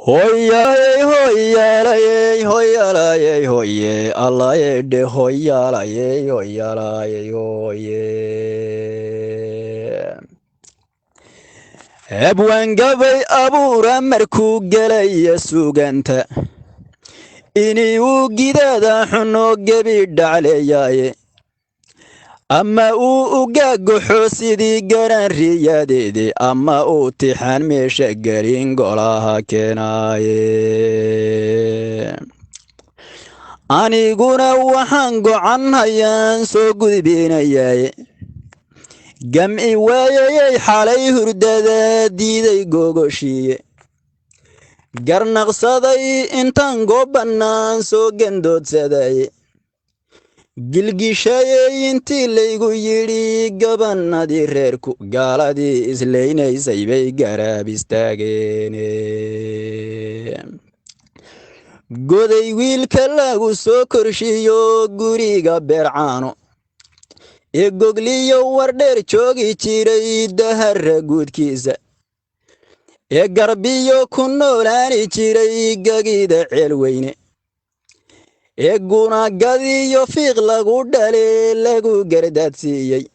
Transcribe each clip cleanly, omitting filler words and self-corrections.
Hoyalay, hoyalay, hoyalay, hoye, alay de hoyalay, hoyalay, hoye. Abwan gabay abuura markuu galaya suganta inii uu gidada xuno gebi dhacleeyaye ama uu ugaagaxo sidii garan riyadeede ama uu tixaan meesha gelin golaha keenaaye aniguna waxaan gocan hayaan soo gudbinayaye gam'i waayayay xalay hurdada diiday gogoshiiye garnaqsaday intaan goob bannaan soo gandoodsaday gilgishayey intii laygu yidhi gabannadii reerku gaaladii islaynaysay bay garaab istaageene goday wiilka lagu soo korshiyo guriga beercaano ee gogliyo wardheer joogi jiray dahara guudkiisa ee garbiyo ku noolaani jiray gagida ceelweyne ee gunagadiyo fiiq lagu dhale lagu gardaadsiiyey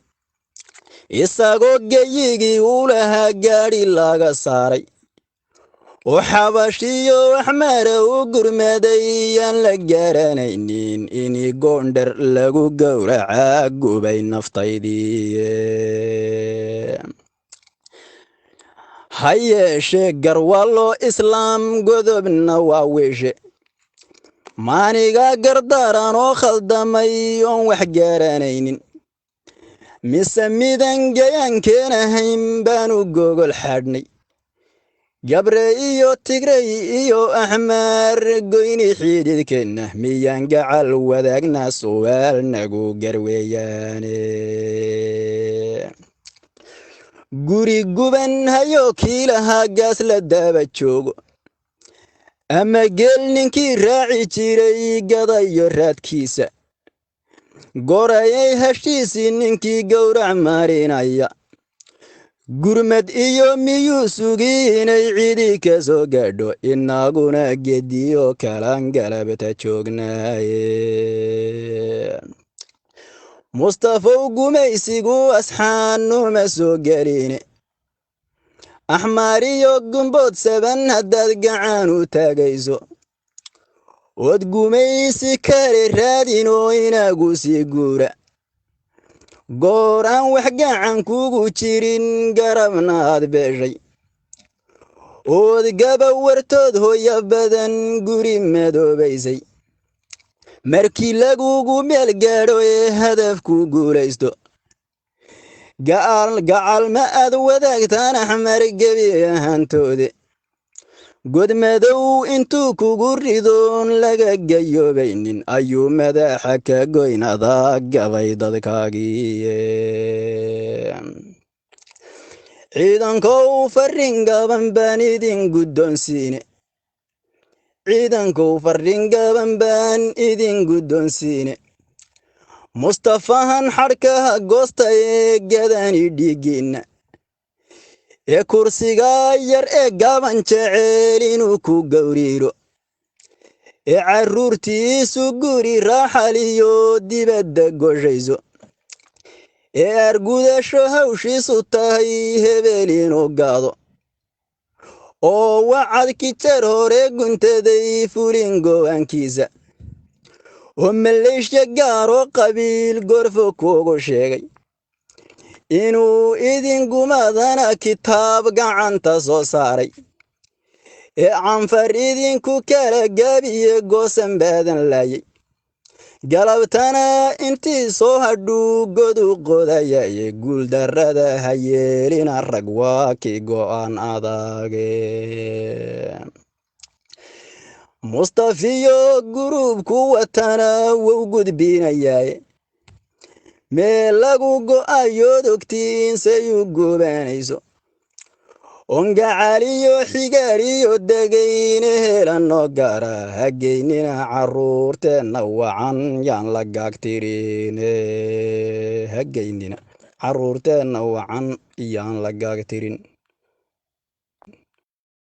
isagoo geyigii u lahaa gaadhi laga saaray oo xabashiyo axmara u gurmaday yaan la garanaynin inii goondhar lagu gowraca gubay naftaydii ha yeeshee garwallo islaam godobna waa weeshe maaniga gardaran oo khaldamay oon wax garanaynin mise midan gayaan keenahayn baanu gogol xadhnay gabre iyo tigrey iyo axmaar goyni xididkeenna miyaan gacal wadaagna su'aal nagu garweeyaane guri guban hayo kii lahaa gaas la daba joogo ama geel ninkii raaci jiray gadayo raadkiisa gorayay hashiisii ninkii gowrac marinaya gurmad iyo miyuu sugi inay cidi ka soo gaadho inaguna gediyo kalan galabta joognaaye mustafow gumaysigu asxaanuma soo geline axmaariyo gumbood saban haddaad gacan u taagayso ood gumaysi kale raadinoo inagu sii guura goor aan wax gacan kugu jirin garabna aad beeshay ood gaba wartood hooya badan guri madoobaysay markii lagugu meel gaadho ee hadafku guulaysto gacal ma aad wadaagtaan axmar gebi ahaantoode godmadow intuu kugu ridoon laga gayoobaynin ayuu madaxa ka goynada gabay dadkaagiiye ciidankow farrin gaban baan idin guddoonsiine ciidankow farrin gaban baan idin guddoonsiine mustafahan xadhkaha goosta ee gadani dhiiggiinna ee kursiga yar ee gaban jeceel inuu ku gowriiro ee carruurtiisu guri raaxaliyo dibadda goshayso ee argudasho hawshiisu tahay hebel inuu gaado oo wacad kijar hore guntaday fulin go'aankiisa oo maleeshya gaaroo qabiil gorfo kuugu sheegay inuu idin gumadana kitaab gacanta soo saaray ee canfar idinku kala gaabiye goosan baadan laayay galabtana intii soo hadhuu godu qodayaye guuldarrada ha yeelina rag waa kii go'aan adage mustafiyo guruubku watana wou gudbinayaye meel lagu go'ayood ogtiin sayuu gubanayso ongacaliyo xigaariyo degayne helanoo gaara hageynina carruurteenna wacan yaan la gaagtirine hageynina carruurteenna wacan yaan la gaagtirin